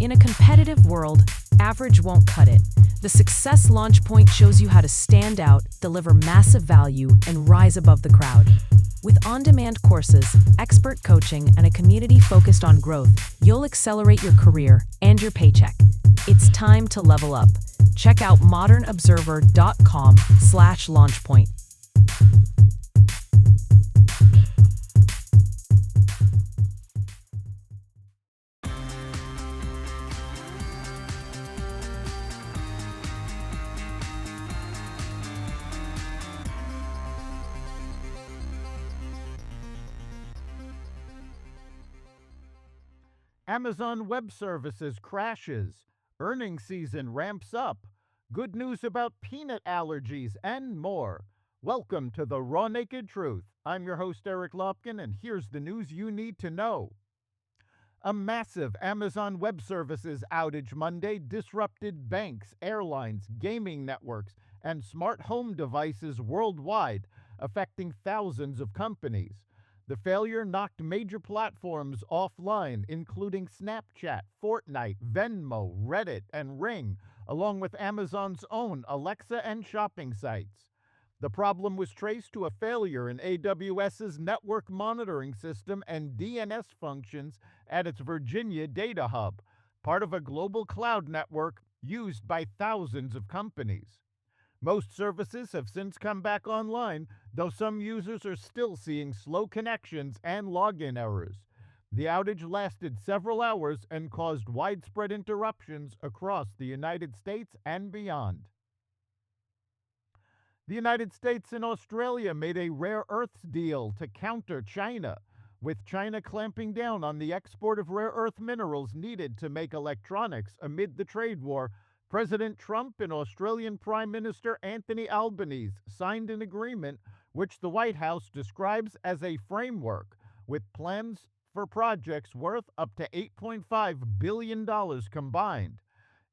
In a competitive world, average won't cut it. The Success Launch Point shows you how to stand out, deliver massive value, and rise above the crowd. With on-demand courses, expert coaching, and a community focused on growth, you'll accelerate your career and your paycheck. It's time to level up. Check out modernobserver.com/launchpoint. Amazon Web Services crashes. Earnings season ramps up. Good news about peanut allergies and more. Welcome to the Raw Naked Truth. I'm your host, Eric Lopkin, and here's the news you need to know. A massive Amazon Web Services outage Monday disrupted banks, airlines, gaming networks, and smart home devices worldwide, affecting thousands of companies. The failure knocked major platforms offline, including Snapchat, Fortnite, Venmo, Reddit, and Ring, along with Amazon's own Alexa and shopping sites. The problem was traced to a failure in AWS's network monitoring system and DNS functions at its Virginia data hub, part of a global cloud network used by thousands of companies. Most services have since come back online, though some users are still seeing slow connections and login errors. The outage lasted several hours and caused widespread interruptions across the United States and beyond. The United States and Australia made a rare earths deal to counter China, with China clamping down on the export of rare earth minerals needed to make electronics amid the trade war. President Trump and Australian Prime Minister Anthony Albanese signed an agreement which the White House describes as a framework with plans for projects worth up to $8.5 billion combined.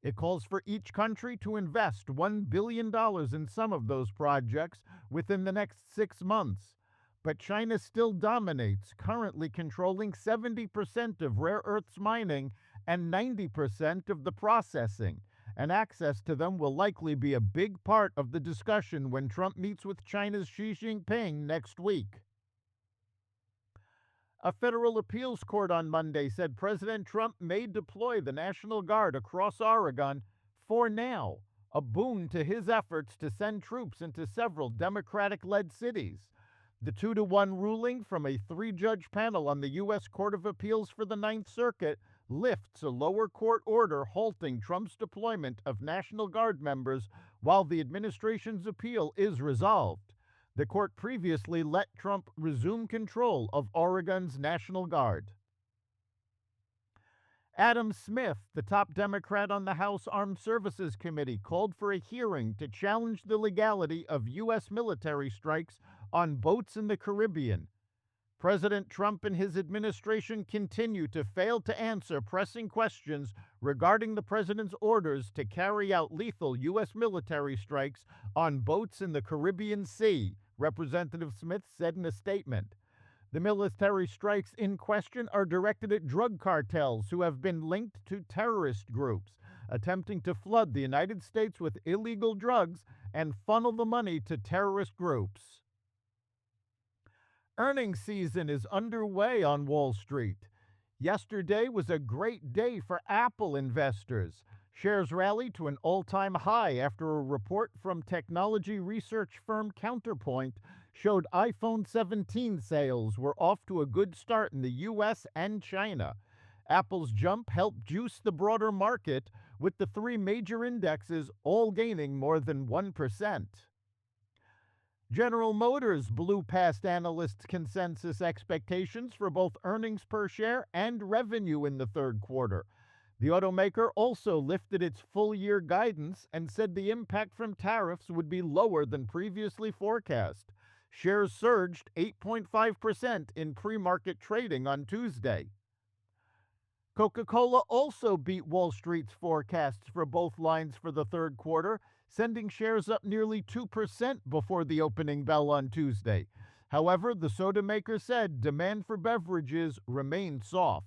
It calls for each country to invest $1 billion in some of those projects within the next 6 months. But China still dominates, currently controlling 70% of rare earths mining and 90% of the processing, and access to them will likely be a big part of the discussion when Trump meets with China's Xi Jinping next week. A federal appeals court on Monday said President Trump may deploy the National Guard across Oregon for now, a boon to his efforts to send troops into several Democratic-led cities. The 2-1 ruling from a 3-judge panel on the U.S. Court of Appeals for the Ninth Circuit lifts a lower court order halting Trump's deployment of National Guard members while the administration's appeal is resolved. The court previously let Trump resume control of Oregon's National Guard. Adam Smith, the top Democrat on the House Armed Services Committee, called for a hearing to challenge the legality of U.S. military strikes on boats in the Caribbean. President Trump and his administration continue to fail to answer pressing questions regarding the president's orders to carry out lethal U.S. military strikes on boats in the Caribbean Sea, Representative Smith said in a statement. The military strikes in question are directed at drug cartels who have been linked to terrorist groups, attempting to flood the United States with illegal drugs and funnel the money to terrorist groups. Earnings season is underway on Wall Street. Yesterday was a great day for Apple investors. Shares rallied to an all-time high after a report from technology research firm Counterpoint showed iPhone 17 sales were off to a good start in the U.S. and China. Apple's jump helped juice the broader market, with the 3 major indexes all gaining more than 1%. General Motors blew past analysts' consensus expectations for both earnings per share and revenue in the third quarter. The automaker also lifted its full-year guidance and said the impact from tariffs would be lower than previously forecast. Shares surged 8.5% in pre-market trading on Tuesday. Coca-Cola also beat Wall Street's forecasts for both lines for the third quarter, sending shares up nearly 2% before the opening bell on Tuesday. However, the soda maker said demand for beverages remained soft.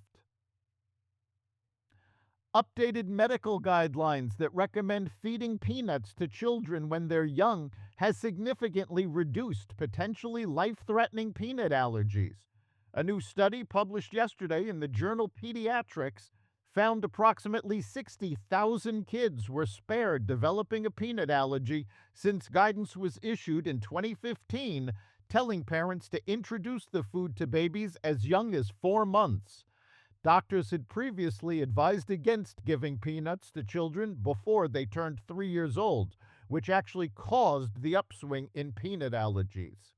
Updated medical guidelines that recommend feeding peanuts to children when they're young has significantly reduced potentially life-threatening peanut allergies. A new study published yesterday in the journal Pediatrics found approximately 60,000 kids were spared developing a peanut allergy since guidance was issued in 2015, telling parents to introduce the food to babies as young as 4 months. Doctors had previously advised against giving peanuts to children before they turned 3 years old, which actually caused the upswing in peanut allergies.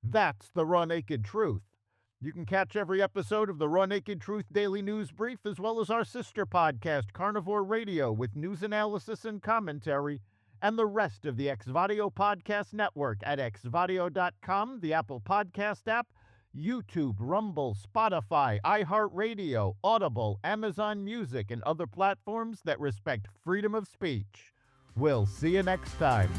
That's the Raw Naked Truth. You can catch every episode of the Raw Naked Truth Daily News Brief, as well as our sister podcast, Carnivore Radio, with news analysis and commentary, and the rest of the Xvadio Podcast Network at xvadio.com, the Apple Podcast app, YouTube, Rumble, Spotify, iHeartRadio, Audible, Amazon Music, and other platforms that respect freedom of speech. We'll see you next time.